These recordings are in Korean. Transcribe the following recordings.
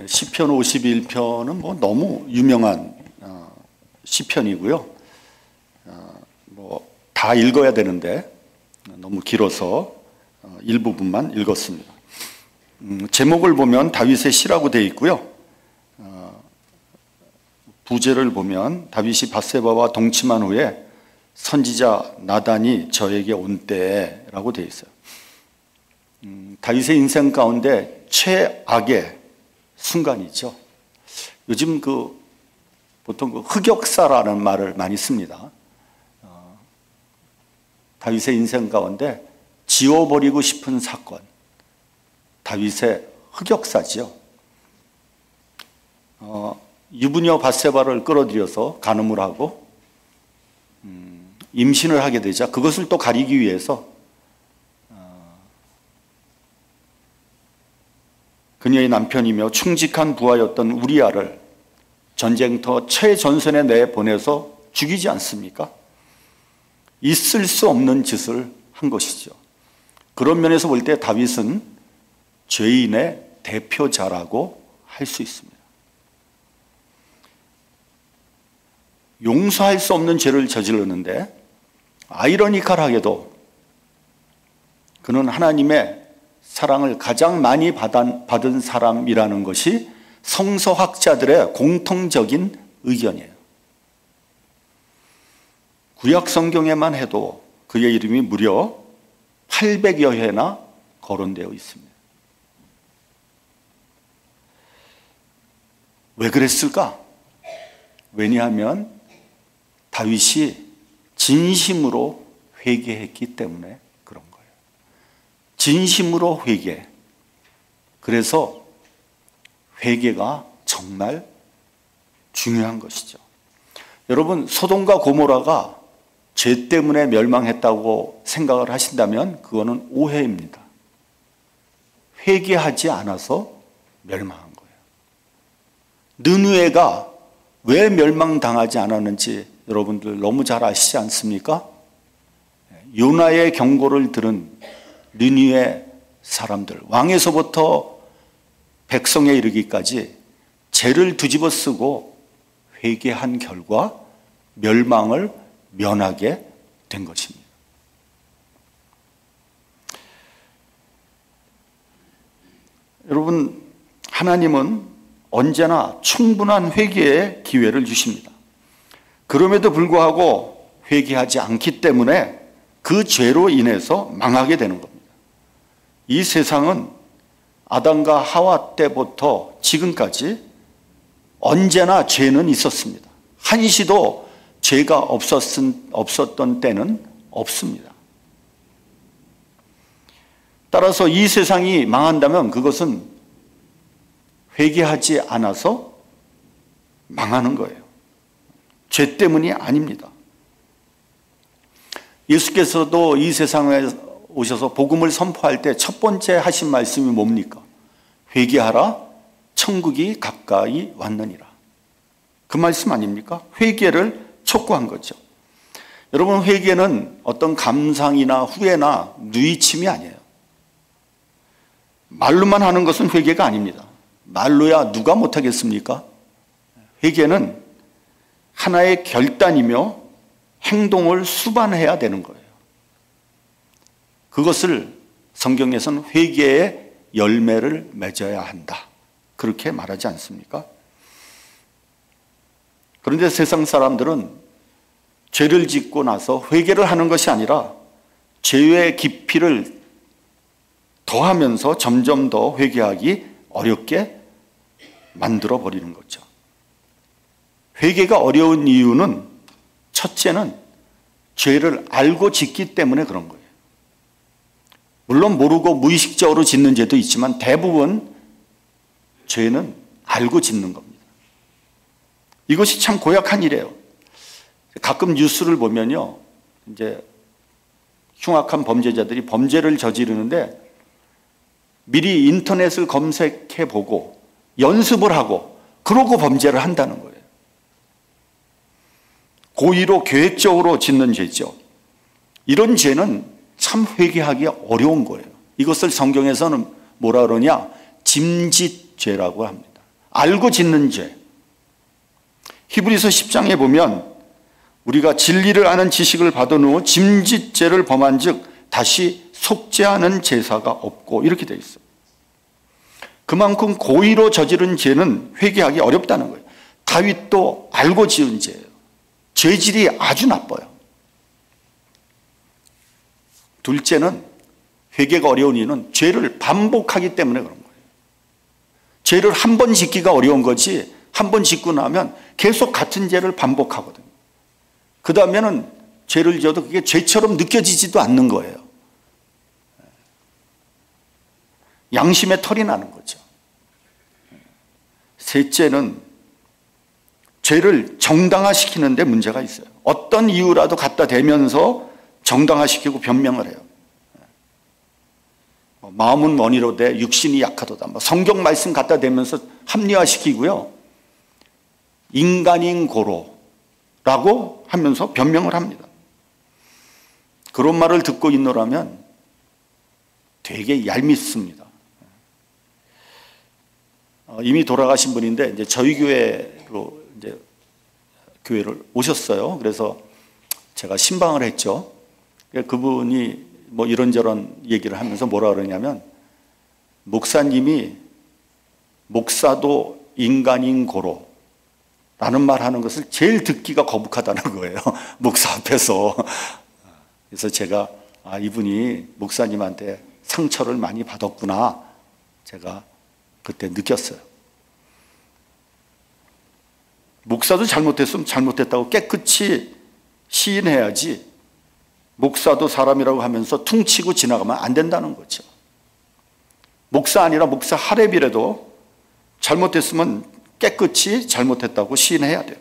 시편 51편은 뭐 너무 유명한 시편이고요. 뭐 다 읽어야 되는데 너무 길어서 일부분만 읽었습니다. 제목을 보면 다윗의 시라고 되어 있고요. 부제를 보면 다윗이 밧세바와 동침한 후에 선지자 나단이 저에게 온 때라고 되어 있어요. 다윗의 인생 가운데 최악의 순간이죠. 요즘 보통 흑역사라는 말을 많이 씁니다. 다윗의 인생 가운데 지워버리고 싶은 사건, 다윗의 흑역사지요. 유부녀 밧세바를 끌어들여서 간음을 하고 임신을 하게 되자 그것을 또 가리기 위해서 그녀의 남편이며 충직한 부하였던 우리아를 전쟁터 최전선에 내보내서 죽이지 않습니까? 있을 수 없는 짓을 한 것이죠. 그런 면에서 볼 때 다윗은 죄인의 대표자라고 할 수 있습니다. 용서할 수 없는 죄를 저질렀는데 아이러니컬하게도 그는 하나님의 사랑을 가장 많이 받은 사람이라는 것이 성서학자들의 공통적인 의견이에요. 구약 성경에만 해도 그의 이름이 무려 800여 회나 거론되어 있습니다. 왜 그랬을까? 왜냐하면 다윗이 진심으로 회개했기 때문에 그런 거예요. 진심으로 회개. 그래서 회개가 정말 중요한 것이죠. 여러분, 소돔과 고모라가 죄 때문에 멸망했다고 생각을 하신다면 그거는 오해입니다. 회개하지 않아서 멸망한 거예요. 느느웨가 왜 멸망당하지 않았는지 여러분들 너무 잘 아시지 않습니까? 요나의 경고를 들은 느느웨 사람들, 왕에서부터 백성에 이르기까지 죄를 뒤집어 쓰고 회개한 결과 멸망을 면하게 된 것입니다. 여러분, 하나님은 언제나 충분한 회개의 기회를 주십니다. 그럼에도 불구하고 회개하지 않기 때문에 그 죄로 인해서 망하게 되는 겁니다. 이 세상은 아담과 하와 때부터 지금까지 언제나 죄는 있었습니다. 한시도 죄가 없었던 때는 없습니다. 따라서 이 세상이 망한다면 그것은 회개하지 않아서 망하는 거예요. 죄 때문이 아닙니다. 예수께서도 이 세상에 오셔서 복음을 선포할 때 첫 번째 하신 말씀이 뭡니까? 회개하라, 천국이 가까이 왔느니라. 그 말씀 아닙니까? 회개를 촉구한 거죠. 여러분, 회개는 어떤 감상이나 후회나 누이침이 아니에요. 말로만 하는 것은 회개가 아닙니다. 말로야 누가 못하겠습니까? 회개는 하나의 결단이며 행동을 수반해야 되는 거예요. 그것을 성경에서는 회개의 열매를 맺어야 한다, 그렇게 말하지 않습니까? 그런데 세상 사람들은 죄를 짓고 나서 회개를 하는 것이 아니라 죄의 깊이를 더하면서 점점 더 회개하기 어렵게 만들어 버리는 거죠. 회개가 어려운 이유는 첫째는 죄를 알고 짓기 때문에 그런 거예요. 물론 모르고 무의식적으로 짓는 죄도 있지만 대부분 죄는 알고 짓는 겁니다. 이것이 참 고약한 일이에요. 가끔 뉴스를 보면요, 이제 흉악한 범죄자들이 범죄를 저지르는데 미리 인터넷을 검색해 보고 연습을 하고 그러고 범죄를 한다는 거예요. 고의로 계획적으로 짓는 죄죠. 이런 죄는 참 회개하기 어려운 거예요. 이것을 성경에서는 뭐라 그러냐? 짐짓죄라고 합니다. 알고 짓는 죄. 히브리서 10장에 보면 우리가 진리를 아는 지식을 받은 후 짐짓죄를 범한 즉 다시 속죄하는 제사가 없고 이렇게 되어 있어요. 그만큼 고의로 저지른 죄는 회개하기 어렵다는 거예요. 다윗도 알고 지은 죄예요. 죄질이 아주 나빠요. 둘째는 회개가 어려운 이유는 죄를 반복하기 때문에 그런 거예요. 죄를 한 번 짓기가 어려운 거지 한 번 짓고 나면 계속 같은 죄를 반복하거든요. 그 다음에는 죄를 지어도 그게 죄처럼 느껴지지도 않는 거예요. 양심의 털이 나는 거죠. 셋째는 죄를 정당화시키는 데 문제가 있어요. 어떤 이유라도 갖다 대면서 정당화시키고 변명을 해요. 마음은 원이로되 육신이 약하도다. 성경 말씀 갖다 대면서 합리화시키고요. 인간인 고로라고 하면서 변명을 합니다. 그런 말을 듣고 있노라면 되게 얄밉습니다. 이미 돌아가신 분인데 이제 저희 교회로 이제 교회를 오셨어요. 그래서 제가 신방을 했죠. 그분이 뭐 이런저런 얘기를 하면서 뭐라 그러냐면 목사님이 목사도 인간인 고로 라는 말 하는 것을 제일 듣기가 거북하다는 거예요. 목사 앞에서. 그래서 제가 이분이 목사님한테 상처를 많이 받았구나. 제가 그때 느꼈어요. 목사도 잘못했으면 잘못했다고 깨끗이 시인해야지 목사도 사람이라고 하면서 퉁치고 지나가면 안 된다는 거죠. 목사 아니라 목사 하랩이라도 잘못했으면 깨끗이 잘못했다고 시인해야 돼요.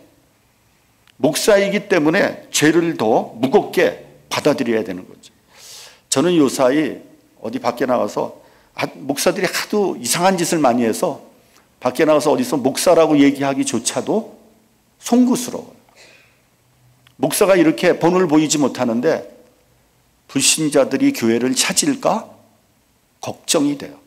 목사이기 때문에 죄를 더 무겁게 받아들여야 되는 거죠. 저는 요사이 어디 밖에 나가서 목사들이 하도 이상한 짓을 많이 해서 밖에 나가서 어디서 목사라고 얘기하기조차도 송구스러워요. 목사가 이렇게 본을 보이지 못하는데 불신자들이 교회를 찾을까 걱정이 돼요.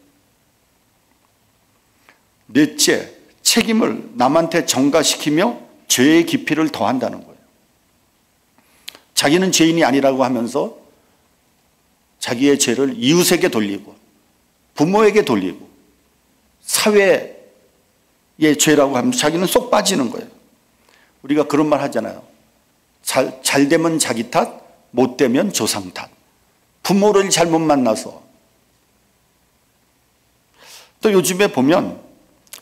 넷째, 책임을 남한테 전가시키며 죄의 깊이를 더한다는 거예요. 자기는 죄인이 아니라고 하면서 자기의 죄를 이웃에게 돌리고 부모에게 돌리고 사회의 죄라고 하면 자기는 쏙 빠지는 거예요. 우리가 그런 말 하잖아요. 잘 되면 자기 탓, 못 되면 조상 탓. 부모를 잘못 만나서. 또 요즘에 보면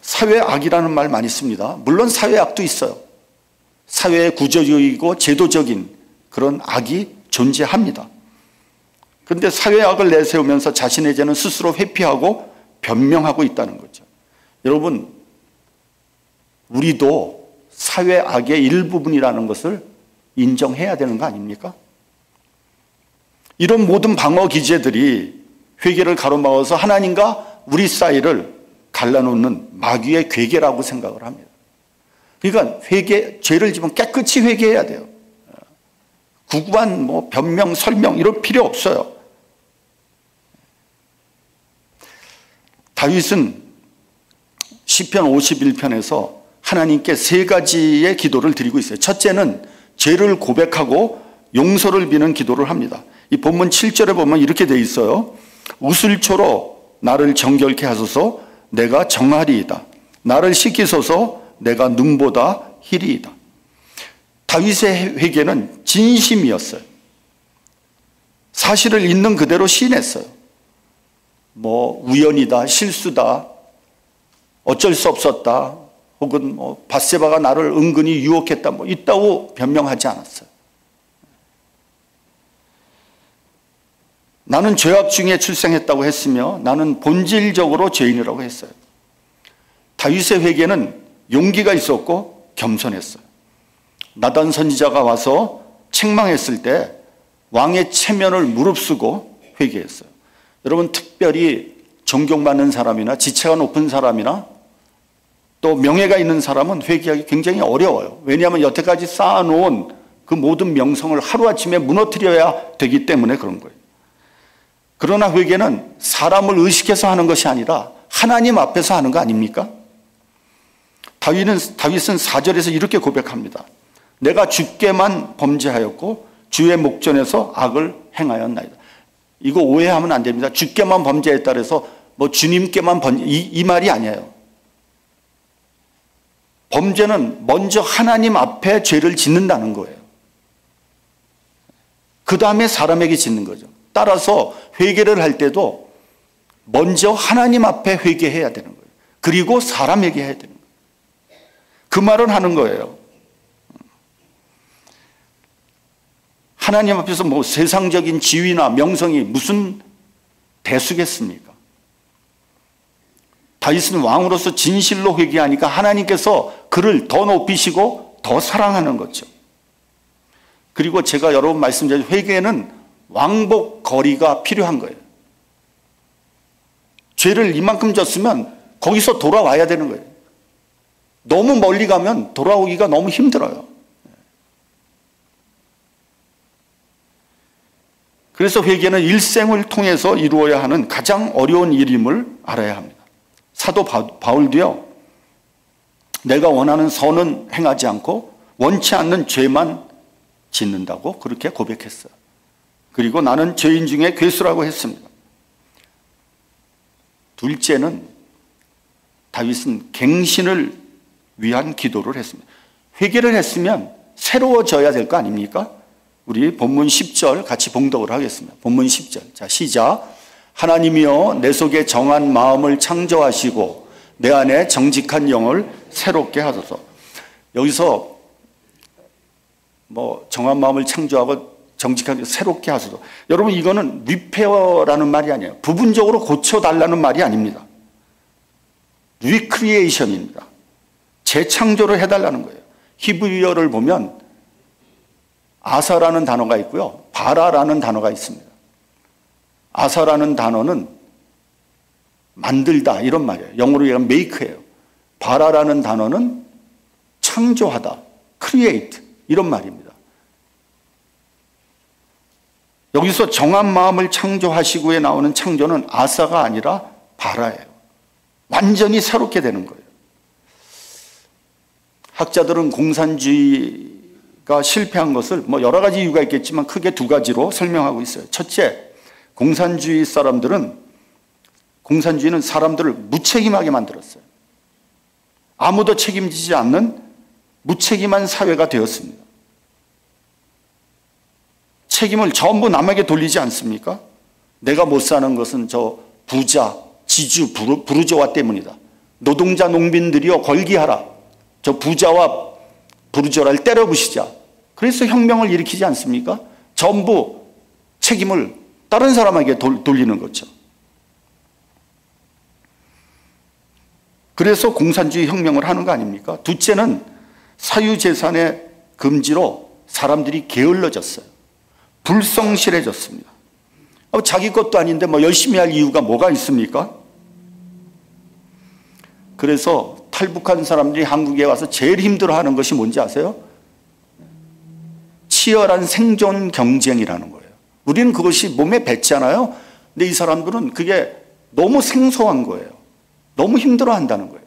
사회악이라는 말 많이 씁니다. 물론 사회악도 있어요. 사회의 구조적이고 제도적인 그런 악이 존재합니다. 그런데 사회악을 내세우면서 자신의 죄는 스스로 회피하고 변명하고 있다는 거죠. 여러분, 우리도 사회악의 일부분이라는 것을 인정해야 되는 거 아닙니까? 이런 모든 방어 기제들이 회개를 가로막아서 하나님과 우리 사이를 갈라놓는 마귀의 괴계라고 생각을 합니다. 그러니까 죄를 지면 깨끗이 회개해야 돼요. 구구한 변명, 설명 이럴 필요 없어요. 다윗은 시편 51편에서 하나님께 세 가지의 기도를 드리고 있어요. 첫째는 죄를 고백하고 용서를 비는 기도를 합니다. 이 본문 7절에 보면 이렇게 되어 있어요. 우슬초로 나를 정결케 하소서 내가 정하리이다. 나를 씻기소서 내가 눈보다 희리이다. 다윗의 회개는 진심이었어요. 사실을 있는 그대로 시인했어요. 우연이다, 실수다, 어쩔 수 없었다, 혹은 밧세바가 나를 은근히 유혹했다, 있다고 변명하지 않았어요. 나는 죄악 중에 출생했다고 했으며 나는 본질적으로 죄인이라고 했어요. 다윗의 회개는 용기가 있었고 겸손했어요. 나단 선지자가 와서 책망했을 때 왕의 체면을 무릅쓰고 회개했어요. 여러분, 특별히 존경받는 사람이나 지체가 높은 사람이나 또 명예가 있는 사람은 회개하기 굉장히 어려워요. 왜냐하면 여태까지 쌓아놓은 그 모든 명성을 하루아침에 무너뜨려야 되기 때문에 그런 거예요. 그러나 회개는 사람을 의식해서 하는 것이 아니라 하나님 앞에서 하는 거 아닙니까? 다윗은 4절에서 이렇게 고백합니다. 내가 주께만 범죄하였고 주의 목전에서 악을 행하였나이다. 이거 오해하면 안 됩니다. 주께만 범죄했다 그래서 뭐 주님께만 이 말이 아니에요. 범죄는 먼저 하나님 앞에 죄를 짓는다는 거예요. 그 다음에 사람에게 짓는 거죠. 따라서 회개를 할 때도 먼저 하나님 앞에 회개해야 되는 거예요. 그리고 사람에게 해야 되는 거예요. 그 말을 하는 거예요. 하나님 앞에서 뭐 세상적인 지위나 명성이 무슨 대수겠습니까? 다윗은 왕으로서 진실로 회개하니까 하나님께서 그를 더 높이시고 더 사랑하는 거죠. 그리고 제가 여러 번 말씀드린 회개는 왕복 거리가 필요한 거예요. 죄를 이만큼 졌으면 거기서 돌아와야 되는 거예요. 너무 멀리 가면 돌아오기가 너무 힘들어요. 그래서 회개는 일생을 통해서 이루어야 하는 가장 어려운 일임을 알아야 합니다. 사도 바울도요, 내가 원하는 선은 행하지 않고 원치 않는 죄만 짓는다고 그렇게 고백했어요. 그리고 나는 죄인 중에 괴수라고 했습니다. 둘째는 다윗은 갱신을 위한 기도를 했습니다. 회개를 했으면 새로워져야 될 거 아닙니까? 우리 본문 10절 같이 봉독을 하겠습니다. 본문 10절. 자, 시작. 하나님이여 내 속에 정한 마음을 창조하시고 내 안에 정직한 영을 새롭게 하소서. 여기서 뭐 정한 마음을 창조하고 정직하게 새롭게 하소서. 여러분 이거는 리페어라는 말이 아니에요. 부분적으로 고쳐달라는 말이 아닙니다. 리크리에이션입니다. 재창조를 해달라는 거예요. 히브리어를 보면 아사라는 단어가 있고요. 바라라는 단어가 있습니다. 아사라는 단어는 만들다 이런 말이에요. 영어로 얘기하면 make예요. 바라라는 단어는 창조하다, create 이런 말입니다. 여기서 정한 마음을 창조하시고에 나오는 창조는 아사가 아니라 바라예요. 완전히 새롭게 되는 거예요. 학자들은 공산주의가 실패한 것을 뭐 여러 가지 이유가 있겠지만 크게 두 가지로 설명하고 있어요. 첫째, 공산주의는 사람들을 무책임하게 만들었어요. 아무도 책임지지 않는 무책임한 사회가 되었습니다. 책임을 전부 남에게 돌리지 않습니까? 내가 못 사는 것은 저 부자, 지주, 부르주아 때문이다. 노동자, 농민들이여 걸기하라. 저 부자와 부르주아를 때려부시자. 그래서 혁명을 일으키지 않습니까? 전부 책임을 다른 사람에게 돌리는 거죠. 그래서 공산주의 혁명을 하는 거 아닙니까? 둘째는 사유재산의 금지로 사람들이 게을러졌어요. 불성실해졌습니다. 자기 것도 아닌데 뭐 열심히 할 이유가 뭐가 있습니까? 그래서 탈북한 사람들이 한국에 와서 제일 힘들어하는 것이 뭔지 아세요? 치열한 생존 경쟁이라는 거예요. 우리는 그것이 몸에 뱉잖아요. 근데 이 사람들은 그게 너무 생소한 거예요. 너무 힘들어한다는 거예요.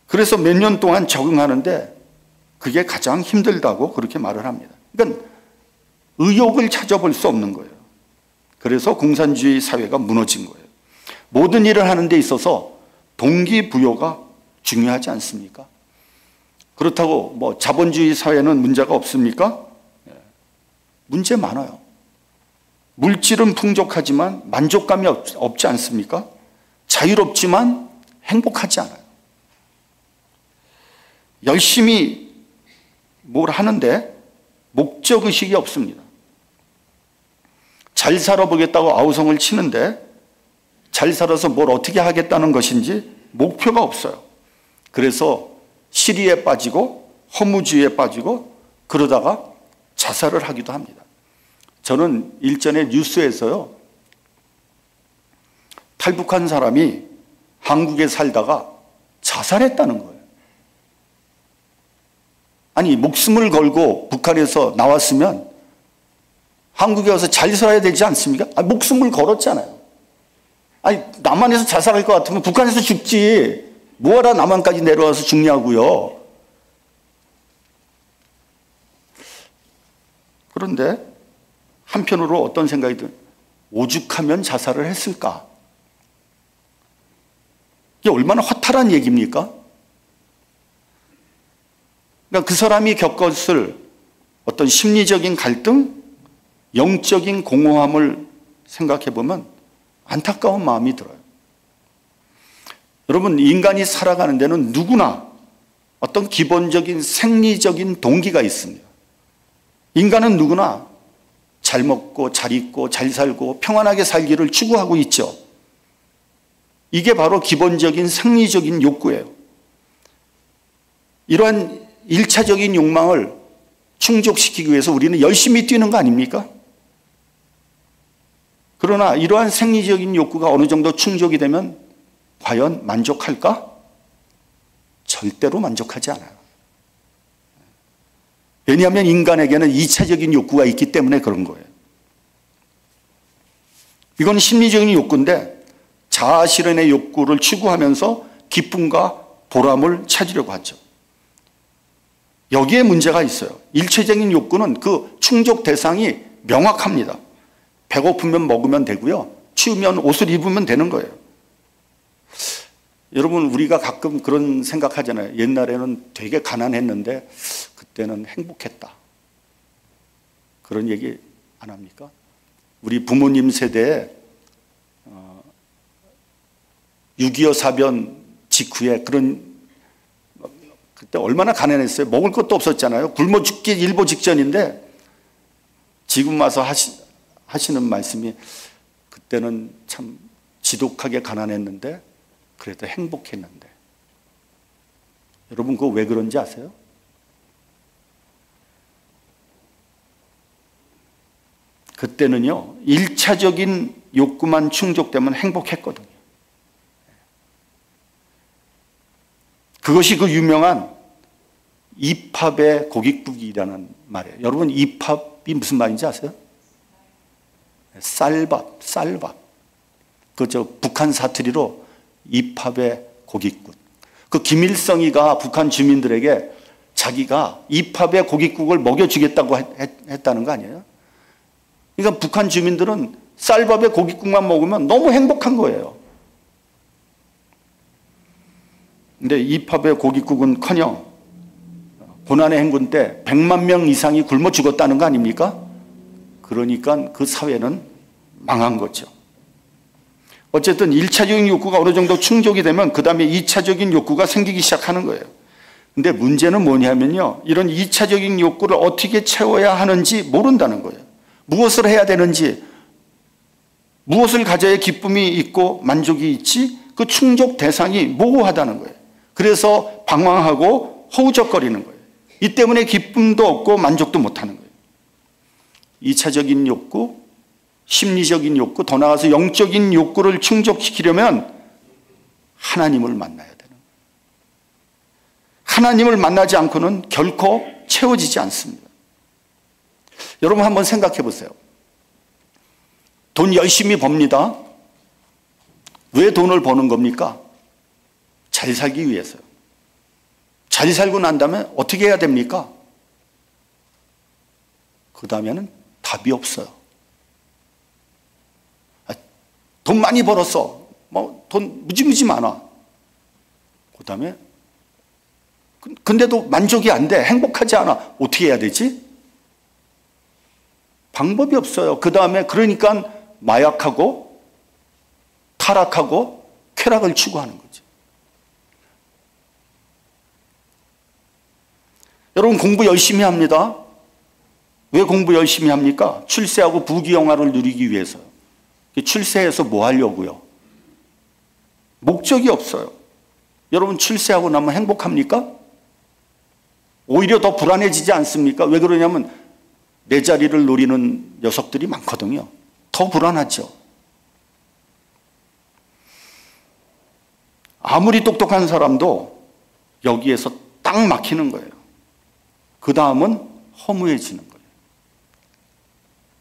그래서 몇 년 동안 적응하는데 그게 가장 힘들다고 그렇게 말을 합니다. 그러니까 의욕을 찾아볼 수 없는 거예요. 그래서 공산주의 사회가 무너진 거예요. 모든 일을 하는 데 있어서 동기부여가 중요하지 않습니까? 그렇다고 뭐 자본주의 사회는 문제가 없습니까? 문제 많아요. 물질은 풍족하지만 만족감이 없지 않습니까? 자유롭지만 행복하지 않아요. 열심히 뭘 하는데 목적의식이 없습니다. 잘 살아보겠다고 아우성을 치는데 잘 살아서 뭘 어떻게 하겠다는 것인지 목표가 없어요. 그래서 시리에 빠지고 허무주의에 빠지고 그러다가 자살을 하기도 합니다. 저는 일전에 뉴스에서요, 탈북한 사람이 한국에 살다가 자살했다는 거예요. 아니, 목숨을 걸고 북한에서 나왔으면 한국에 와서 잘 살아야 되지 않습니까? 아니, 목숨을 걸었잖아요. 아니, 남한에서 자살할 것 같으면 북한에서 죽지. 뭐하러 남한까지 내려와서 죽냐고요. 그런데 한편으로 어떤 생각이 든 오죽하면 자살을 했을까? 이게 얼마나 허탈한 얘기입니까? 그러니까 그 사람이 겪었을 어떤 심리적인 갈등, 영적인 공허함을 생각해 보면 안타까운 마음이 들어요. 여러분, 인간이 살아가는 데는 누구나 어떤 기본적인 생리적인 동기가 있습니다. 인간은 누구나 잘 먹고 잘 입고 잘 살고 평안하게 살기를 추구하고 있죠. 이게 바로 기본적인 생리적인 욕구예요. 이러한 일차적인 욕망을 충족시키기 위해서 우리는 열심히 뛰는 거 아닙니까? 그러나 이러한 생리적인 욕구가 어느 정도 충족이 되면 과연 만족할까? 절대로 만족하지 않아요. 왜냐하면 인간에게는 2차적인 욕구가 있기 때문에 그런 거예요. 이건 심리적인 욕구인데 자아 실현의 욕구를 추구하면서 기쁨과 보람을 찾으려고 하죠. 여기에 문제가 있어요. 일체적인 욕구는 그 충족 대상이 명확합니다. 배고프면 먹으면 되고요. 추우면 옷을 입으면 되는 거예요. 여러분, 우리가 가끔 그런 생각하잖아요. 옛날에는 되게 가난했는데 그때는 행복했다. 그런 얘기 안 합니까? 우리 부모님 세대에 6.25 사변 직후에 그때 얼마나 가난했어요. 먹을 것도 없었잖아요. 굶어 죽기 일보 직전인데 지금 와서 하시는 말씀이 그때는 참 지독하게 가난했는데 그래도 행복했는데. 여러분, 그거 왜 그런지 아세요? 그때는요, 1차적인 욕구만 충족되면 행복했거든요. 그것이 그 유명한 입합의 고깃국이라는 말이에요. 여러분, 입합이 무슨 말인지 아세요? 쌀밥. 북한 사투리로 입합의 고깃국. 그 김일성이가 북한 주민들에게 자기가 입합의 고깃국을 먹여주겠다고 했다는 거 아니에요? 그러니까 북한 주민들은 쌀밥에 고깃국만 먹으면 너무 행복한 거예요. 근데 입합의 고깃국은커녕 고난의 행군 때 100만 명 이상이 굶어 죽었다는 거 아닙니까? 그러니까 그 사회는 망한 거죠. 어쨌든 1차적인 욕구가 어느 정도 충족이 되면 그 다음에 2차적인 욕구가 생기기 시작하는 거예요. 근데 문제는 뭐냐면요, 이런 2차적인 욕구를 어떻게 채워야 하는지 모른다는 거예요. 무엇을 해야 되는지, 무엇을 가져야 기쁨이 있고 만족이 있지, 그 충족 대상이 모호하다는 거예요. 그래서 방황하고 허우적거리는 거예요. 이 때문에 기쁨도 없고 만족도 못하는 거예요. 2차적인 욕구, 심리적인 욕구, 더 나아가서 영적인 욕구를 충족시키려면 하나님을 만나야 되는 거예요. 하나님을 만나지 않고는 결코 채워지지 않습니다. 여러분, 한번 생각해 보세요. 돈 열심히 법니다. 왜 돈을 버는 겁니까? 잘 살기 위해서요. 잘 살고 난 다음에 어떻게 해야 됩니까? 그 다음에는 답이 없어요. 돈 많이 벌었어. 돈 무지무지 많아. 그 다음에 근데도 만족이 안 돼. 행복하지 않아. 어떻게 해야 되지? 방법이 없어요. 그 다음에 그러니까 마약하고 타락하고 쾌락을 추구하는 거죠. 여러분, 공부 열심히 합니다. 왜 공부 열심히 합니까? 출세하고 부귀영화를 누리기 위해서요. 출세해서 뭐 하려고요? 목적이 없어요. 여러분, 출세하고 나면 행복합니까? 오히려 더 불안해지지 않습니까? 왜 그러냐면 내 자리를 노리는 녀석들이 많거든요. 더 불안하죠. 아무리 똑똑한 사람도 여기에서 딱 막히는 거예요. 그 다음은 허무해지는 거예요.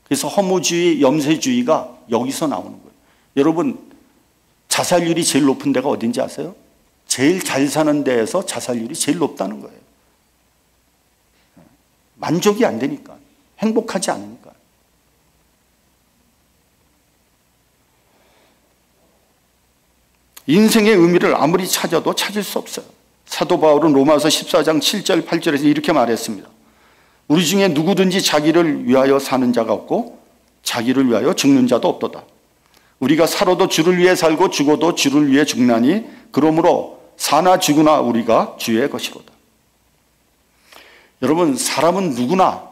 그래서 허무주의, 염세주의가 여기서 나오는 거예요. 여러분, 자살률이 제일 높은 데가 어딘지 아세요? 제일 잘 사는 데에서 자살률이 제일 높다는 거예요. 만족이 안 되니까, 행복하지 않으니까. 인생의 의미를 아무리 찾아도 찾을 수 없어요. 사도 바울은 로마서 14장 7절 8절에서 이렇게 말했습니다. 우리 중에 누구든지 자기를 위하여 사는 자가 없고 자기를 위하여 죽는 자도 없도다. 우리가 살아도 주를 위해 살고 죽어도 주를 위해 죽나니 그러므로 사나 죽으나 우리가 주의 것이로다. 여러분, 사람은 누구나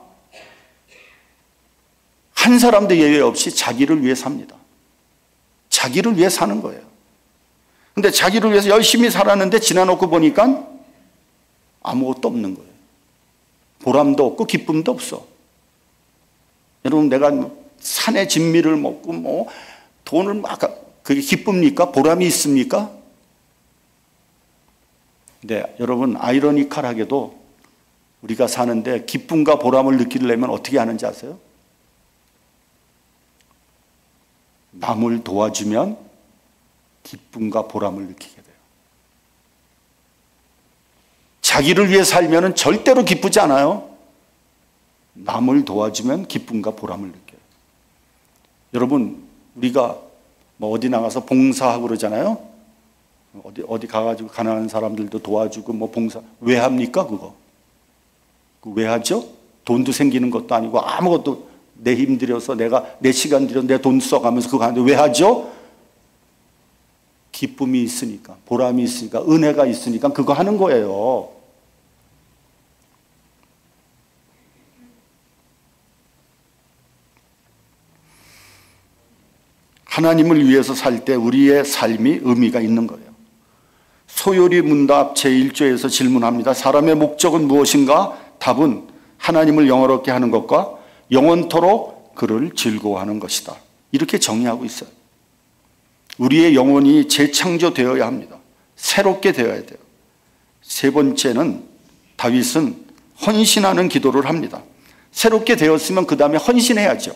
한 사람도 예외 없이 자기를 위해 삽니다. 자기를 위해 사는 거예요. 근데 자기를 위해서 열심히 살았는데 지나놓고 보니까 아무것도 없는 거예요. 보람도 없고 기쁨도 없어. 여러분, 내가 산의 진미를 먹고 뭐 돈을 막, 그게 기쁩니까? 보람이 있습니까? 근데 여러분, 아이러니컬하게도 우리가 사는데 기쁨과 보람을 느끼려면 어떻게 하는지 아세요? 남을 도와주면 기쁨과 보람을 느끼게 돼요. 자기를 위해 살면 절대로 기쁘지 않아요. 남을 도와주면 기쁨과 보람을 느껴요. 여러분, 우리가 뭐 어디 나가서 봉사하고 그러잖아요. 어디 가가지고 가난한 사람들도 도와주고 뭐 봉사. 왜 합니까, 그거? 왜 하죠? 돈도 생기는 것도 아니고 아무것도 내 힘 들여서 내가 내 시간 들여서 내 돈 써가면서 그거 하는데 왜 하죠? 기쁨이 있으니까, 보람이 있으니까, 은혜가 있으니까 그거 하는 거예요. 하나님을 위해서 살 때 우리의 삶이 의미가 있는 거예요. 소요리 문답 제1조에서 질문합니다. 사람의 목적은 무엇인가? 답은 하나님을 영화롭게 하는 것과 영원토록 그를 즐거워하는 것이다. 이렇게 정의하고 있어요. 우리의 영혼이 재창조되어야 합니다. 새롭게 되어야 돼요. 세 번째는 다윗은 헌신하는 기도를 합니다. 새롭게 되었으면 그 다음에 헌신해야죠.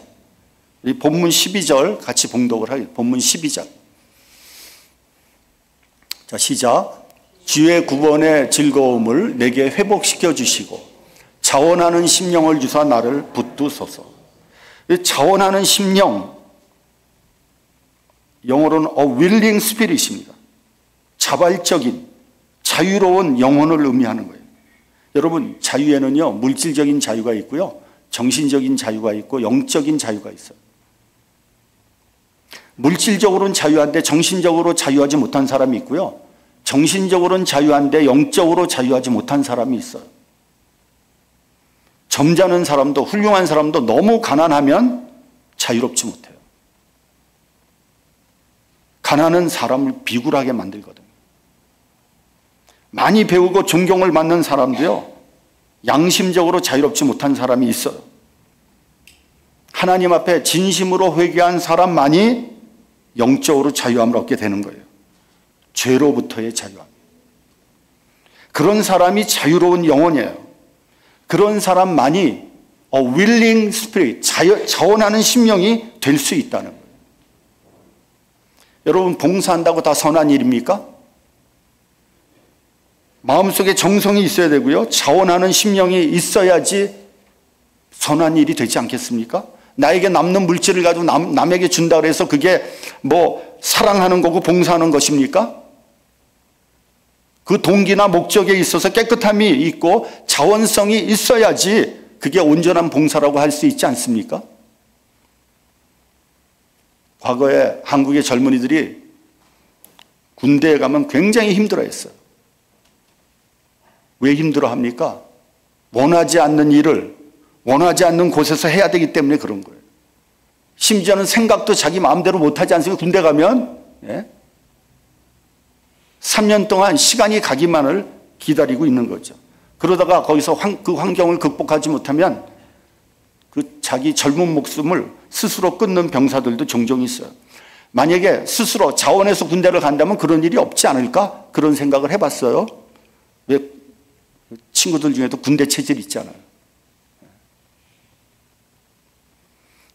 이 본문 12절 같이 봉독을 하겠습니다. 본문 12절. 자, 시작. 주의 구원의 즐거움을 내게 회복시켜 주시고 자원하는 심령을 주사 나를 붙드소서. 이 자원하는 심령, 영어로는 a willing spirit입니다. 자발적인, 자유로운 영혼을 의미하는 거예요. 여러분, 자유에는요, 물질적인 자유가 있고요, 정신적인 자유가 있고, 영적인 자유가 있어요. 물질적으로는 자유한데 정신적으로 자유하지 못한 사람이 있고요, 정신적으로는 자유한데 영적으로 자유하지 못한 사람이 있어요. 점잖은 사람도, 훌륭한 사람도 너무 가난하면 자유롭지 못해요. 가난은 사람을 비굴하게 만들거든요. 많이 배우고 존경을 받는 사람도요, 양심적으로 자유롭지 못한 사람이 있어요. 하나님 앞에 진심으로 회개한 사람만이 영적으로 자유함을 얻게 되는 거예요. 죄로부터의 자유함. 그런 사람이 자유로운 영혼이에요. 그런 사람만이 a willing spirit, 자원하는 심령이 될 수 있다는 거예요. 여러분, 봉사한다고 다 선한 일입니까? 마음속에 정성이 있어야 되고요, 자원하는 심령이 있어야지 선한 일이 되지 않겠습니까? 나에게 남는 물질을 가지고 남에게 준다 그래서 그게 뭐 사랑하는 거고 봉사하는 것입니까? 그 동기나 목적에 있어서 깨끗함이 있고 자원성이 있어야지 그게 온전한 봉사라고 할 수 있지 않습니까? 과거에 한국의 젊은이들이 군대에 가면 굉장히 힘들어했어요. 왜 힘들어합니까? 원하지 않는 일을 원하지 않는 곳에서 해야 되기 때문에 그런 거예요. 심지어는 생각도 자기 마음대로 못하지 않습니까? 군대 가면 3년 동안 시간이 가기만을 기다리고 있는 거죠. 그러다가 거기서 그 환경을 극복하지 못하면 그 자기 젊은 목숨을 스스로 끊는 병사들도 종종 있어요. 만약에 스스로 자원해서 군대를 간다면 그런 일이 없지 않을까? 그런 생각을 해봤어요. 왜 친구들 중에도 군대 체질 있잖아요.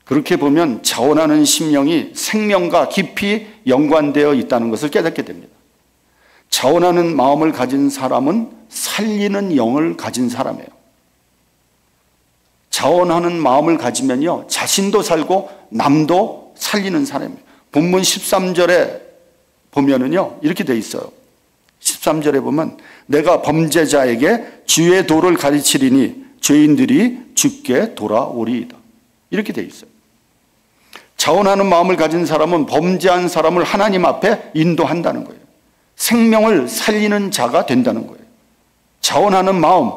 그렇게 보면 자원하는 심령이 생명과 깊이 연관되어 있다는 것을 깨닫게 됩니다. 자원하는 마음을 가진 사람은 살리는 영을 가진 사람이에요. 자원하는 마음을 가지면요, 자신도 살고 남도 살리는 사람이에요. 본문 13절에 보면은요, 이렇게 돼 있어요. 13절에 보면 내가 범죄자에게 주의 도를 가르치리니 죄인들이 주께 돌아오리이다. 이렇게 돼 있어요. 자원하는 마음을 가진 사람은 범죄한 사람을 하나님 앞에 인도한다는 거예요. 생명을 살리는 자가 된다는 거예요. 자원하는 마음,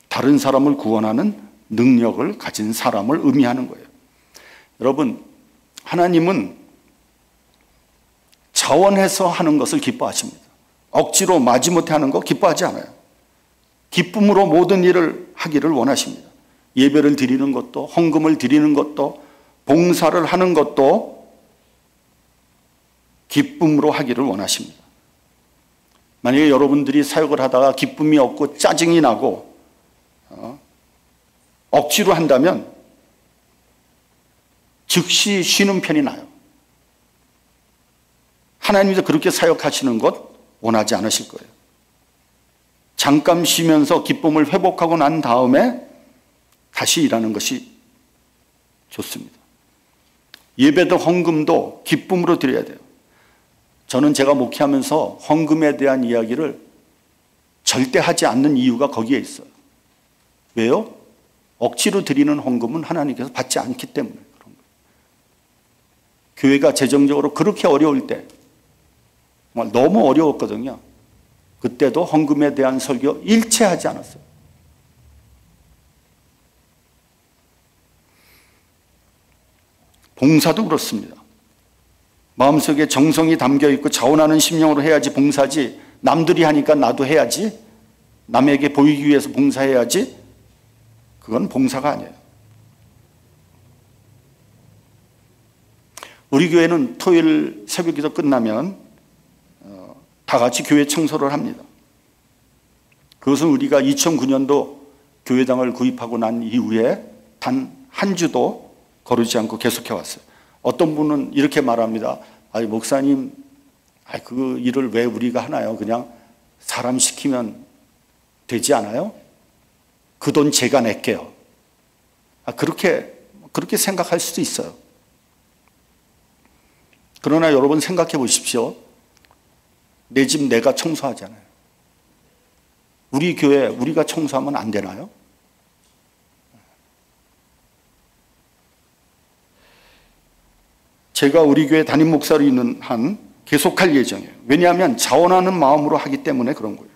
다른 사람을 구원하는 능력을 가진 사람을 의미하는 거예요. 여러분, 하나님은 자원해서 하는 것을 기뻐하십니다. 억지로 마지못해 하는 거 기뻐하지 않아요. 기쁨으로 모든 일을 하기를 원하십니다. 예배를 드리는 것도, 헌금을 드리는 것도, 봉사를 하는 것도 기쁨으로 하기를 원하십니다. 만약에 여러분들이 사역을 하다가 기쁨이 없고 짜증이 나고 억지로 한다면 즉시 쉬는 편이 나요. 하나님께서 그렇게 사역하시는 것 원하지 않으실 거예요. 잠깐 쉬면서 기쁨을 회복하고 난 다음에 다시 일하는 것이 좋습니다. 예배도 헌금도 기쁨으로 드려야 돼요. 저는 제가 목회하면서 헌금에 대한 이야기를 절대 하지 않는 이유가 거기에 있어요. 왜요? 억지로 드리는 헌금은 하나님께서 받지 않기 때문에 그런 거예요. 교회가 재정적으로 그렇게 어려울 때, 정말 너무 어려웠거든요. 그때도 헌금에 대한 설교 일체 하지 않았어요. 봉사도 그렇습니다. 마음속에 정성이 담겨 있고 자원하는 심령으로 해야지 봉사지, 남들이 하니까 나도 해야지, 남에게 보이기 위해서 봉사해야지, 그건 봉사가 아니에요. 우리 교회는 토요일 새벽기도 끝나면 다 같이 교회 청소를 합니다. 그것은 우리가 2009년도 교회당을 구입하고 난 이후에 단 한 주도 거르지 않고 계속해 왔어요. 어떤 분은 이렇게 말합니다. 아니, 목사님, 그 일을 왜 우리가 하나요? 그냥 사람 시키면 되지 않아요? 그 돈 제가 낼게요. 그렇게 생각할 수도 있어요. 그러나 여러분 생각해 보십시오. 내 집 내가 청소하잖아요. 우리 교회 우리가 청소하면 안 되나요? 제가 우리 교회 담임 목사로 있는 한 계속할 예정이에요. 왜냐하면 자원하는 마음으로 하기 때문에 그런 거예요.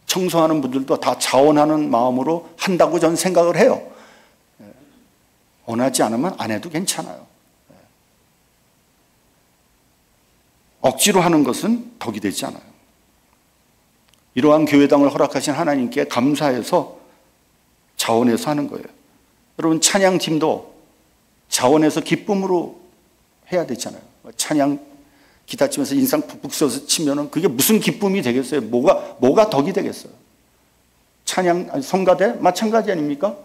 청소하는 분들도 다 자원하는 마음으로 한다고 저는 생각을 해요. 원하지 않으면 안 해도 괜찮아요. 억지로 하는 것은 덕이 되지 않아요. 이러한 교회당을 허락하신 하나님께 감사해서 자원해서 하는 거예요. 여러분, 찬양팀도 자원해서 기쁨으로 해야 되잖아요. 찬양 기타 치면서 인상 푹푹 써서 치면은 그게 무슨 기쁨이 되겠어요? 뭐가 덕이 되겠어요? 찬양, 성가대 마찬가지 아닙니까?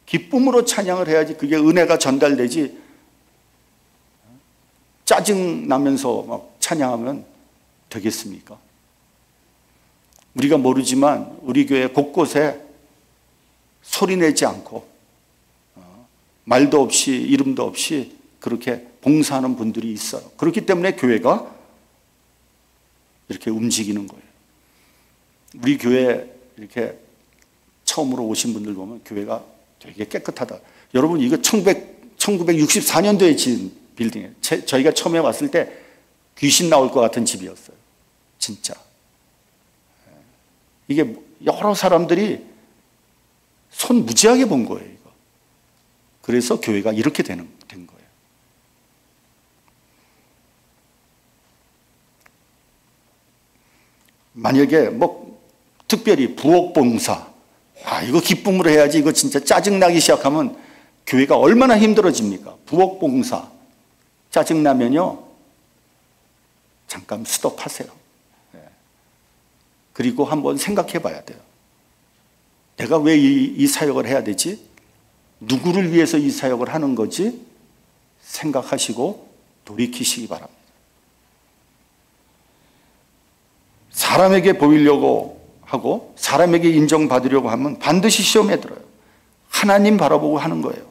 기쁨으로 찬양을 해야지 그게 은혜가 전달되지, 짜증 나면서 막 찬양하면 되겠습니까? 우리가 모르지만 우리 교회 곳곳에 소리내지 않고 말도 없이 이름도 없이 그렇게 봉사하는 분들이 있어요. 그렇기 때문에 교회가 이렇게 움직이는 거예요. 우리 교회 이렇게 처음으로 오신 분들 보면 교회가 되게 깨끗하다. 여러분, 이거 1964년도에 지은 빌딩이에요. 저희가 처음에 왔을 때 귀신 나올 것 같은 집이었어요. 진짜. 이게 여러 사람들이 손 무지하게 본 거예요. 이거. 그래서 교회가 이렇게 된 거예요. 만약에 특별히 부엌봉사, 이거 기쁨으로 해야지, 이거 진짜 짜증나기 시작하면 교회가 얼마나 힘들어집니까? 부엌봉사 짜증나면요, 잠깐 스톱하세요. 그리고 한번 생각해 봐야 돼요. 내가 왜 이 사역을 해야 되지? 누구를 위해서 이 사역을 하는 거지? 생각하시고 돌이키시기 바랍니다. 사람에게 보이려고 하고 사람에게 인정받으려고 하면 반드시 시험에 들어요. 하나님 바라보고 하는 거예요.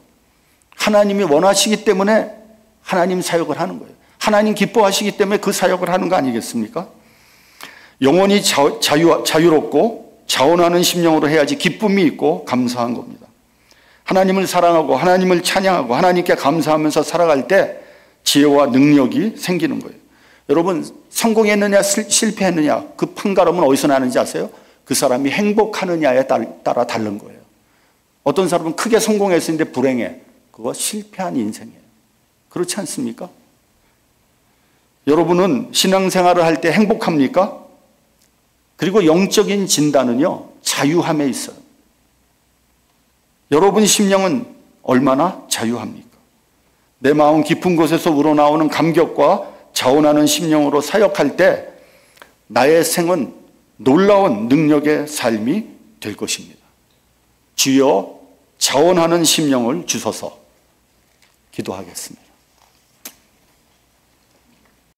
하나님이 원하시기 때문에 하나님 사역을 하는 거예요. 하나님 기뻐하시기 때문에 그 사역을 하는 거 아니겠습니까? 영원히 자유롭고 자원하는 심령으로 해야지 기쁨이 있고 감사한 겁니다. 하나님을 사랑하고 하나님을 찬양하고 하나님께 감사하면서 살아갈 때 지혜와 능력이 생기는 거예요. 여러분, 성공했느냐 실패했느냐 그 판가름은 어디서 나는지 아세요? 그 사람이 행복하느냐에 따라 다른 거예요. 어떤 사람은 크게 성공했는데 불행해. 그거 실패한 인생이에요. 그렇지 않습니까? 여러분은 신앙생활을 할 때 행복합니까? 그리고 영적인 진단은요, 자유함에 있어요. 여러분 심령은 얼마나 자유합니까? 내 마음 깊은 곳에서 우러나오는 감격과 자원하는 심령으로 사역할 때 나의 생은 놀라운 능력의 삶이 될 것입니다. 주여 자원하는 심령을 주소서. 기도하겠습니다.